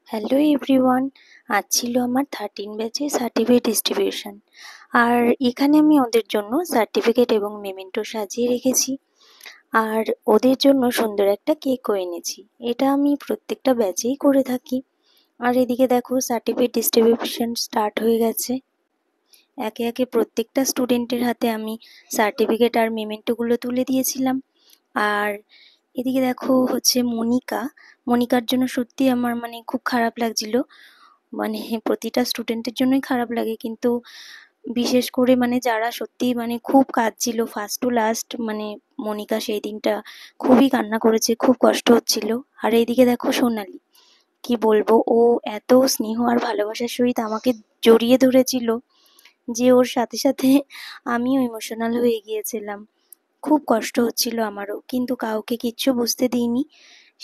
Hello everyone, আজ ছিল আমার 13 ব্যাচের সার্টিফিকেট ডিস্ট্রিবিউশন। আর এখানে আমি ওদের জন্য সার্টিফিকেট এবং মেমেন্টো সাজিয়ে রেখেছি। আর ওদের জন্য সুন্দর একটা কেকও এনেছি। এটা আমি প্রত্যেকটা ব্যাচেই করে থাকি। আর এদিকে দেখো সার্টিফিকেট ডিস্ট্রিবিউশন স্টার্ট হয়ে গেছে। একে একে প্রত্যেকটা স্টুডেন্টের হাতে আমি সার্টিফিকেট আর মেমেন্টোগুলো তুলে দিয়েছিলাম। আর এদিকে দেখো হচ্ছে মনিকার জন্য সত্যি আমার খুব খারাপ লাগছিল। প্রতিটা স্টুডেন্টের জন্যই খারাপ লাগে, কিন্তু বিশেষ করে যারা সত্যি খুব কাঁদছিল ফার্স্ট টু লাস্ট, মনিকা সেই দিনটা খুবই কান্না করেছে, খুব কষ্ট হচ্ছিল। আর এইদিকে দেখো সোনালি, কি বলবো, ও এত স্নেহ আর ভালোবাসার সহিত আমাকে জড়িয়ে ধরেছিল যে ওর সাথে সাথে আমিও ইমোশনাল হয়ে গিয়েছিলাম। খুব কষ্ট হচ্ছিল আমারও, কিন্তু কাউকে কিচ্ছু বুঝতে দিইনি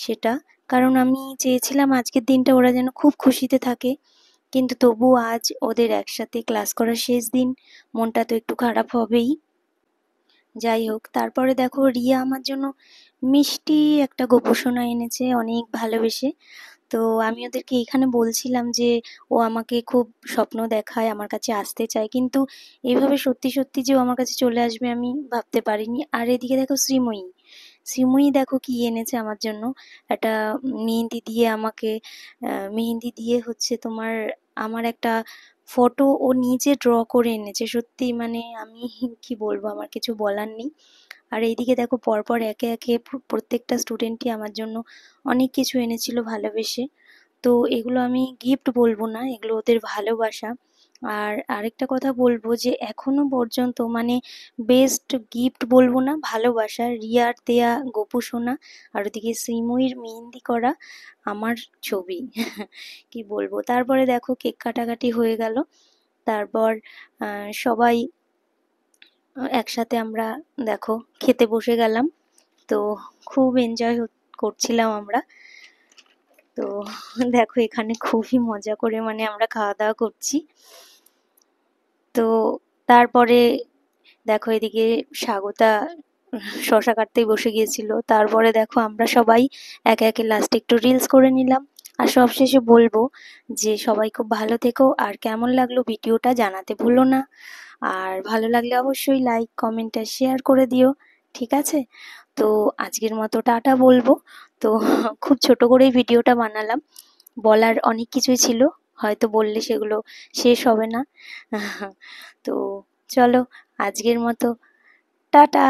সেটা, কারণ আমি চেয়েছিলাম আজকের দিনটা ওরা যেন খুব খুশিতে থাকে। কিন্তু তবু আজ ওদের একসাথে ক্লাস করার শেষ দিন, মনটা তো একটু খারাপ হবেই। যাই হোক, তারপরে দেখো রিয়া আমার জন্য মিষ্টি একটা গোপসোনা এনেছে অনেক ভালোবেসে। তো আমি ওদেরকে এখানে বলছিলাম যে ও আমাকে খুব স্বপ্ন দেখায়, আমার কাছে আসতে চায়, কিন্তু এইভাবে সত্যি সত্যি যে ও আমার কাছে চলে আসবে আমি ভাবতে পারিনি। আর এদিকে দেখো শ্রীময়ী দেখো কি এনেছে আমার জন্য, একটা মেহেন্দি দিয়ে আমাকে মেহেন্দি দিয়ে হচ্ছে তোমার আমার একটা ফটো ও নিজে ড্র করে এনেছে। সত্যি আমি কি বলবো, আমার কিছু বলার নেই। আর এইদিকে দেখো পরপর একে একে প্রত্যেকটা স্টুডেন্টই আমার জন্য অনেক কিছু এনেছিল ভালোবেসে। তো এগুলো আমি গিফট বলবো না, এগুলো ওদের ভালোবাসা। আর আরেকটা কথা বলবো যে এখনো পর্যন্ত বেস্ট গিফট বলবো না, ভালোবাসা, রিয়ার দেয়া গোপু সোনা আর ওদিকে শ্রীময়ীর মেহেন্দি করা আমার ছবি। কি বলবো। তারপরে দেখো কেক কাটাকাটি হয়ে গেল। তারপর সবাই একসাথে আমরা দেখো খেতে বসে গেলাম। তো খুব এনজয় করছিলাম আমরা। তো দেখো এখানে খুবই মজা করে আমরা খাওয়া দাওয়া করছি। তো তারপরে দেখো এদিকে স্বাগতা শশা কাটতেই বসে গিয়েছিল। তারপরে দেখো আমরা সবাই একে একে লাস্টে একটু রিলস করে নিলাম। আর সবশেষে বলবো যে সবাই খুব ভালো থেকো, আর কেমন লাগলো ভিডিওটা জানাতে ভুলো না। আর ভালো লাগলে অবশ্যই লাইক কমেন্ট আর শেয়ার করে দিও, ঠিক আছে? তো আজকের মতো টাটা বলবো। তো খুব ছোট করেই ভিডিওটা বানালাম, বলার অনেক কিছুই ছিল, হয়তো বললে সেগুলো শেষ হবে না। তো চলো আজকের মতো টাটা।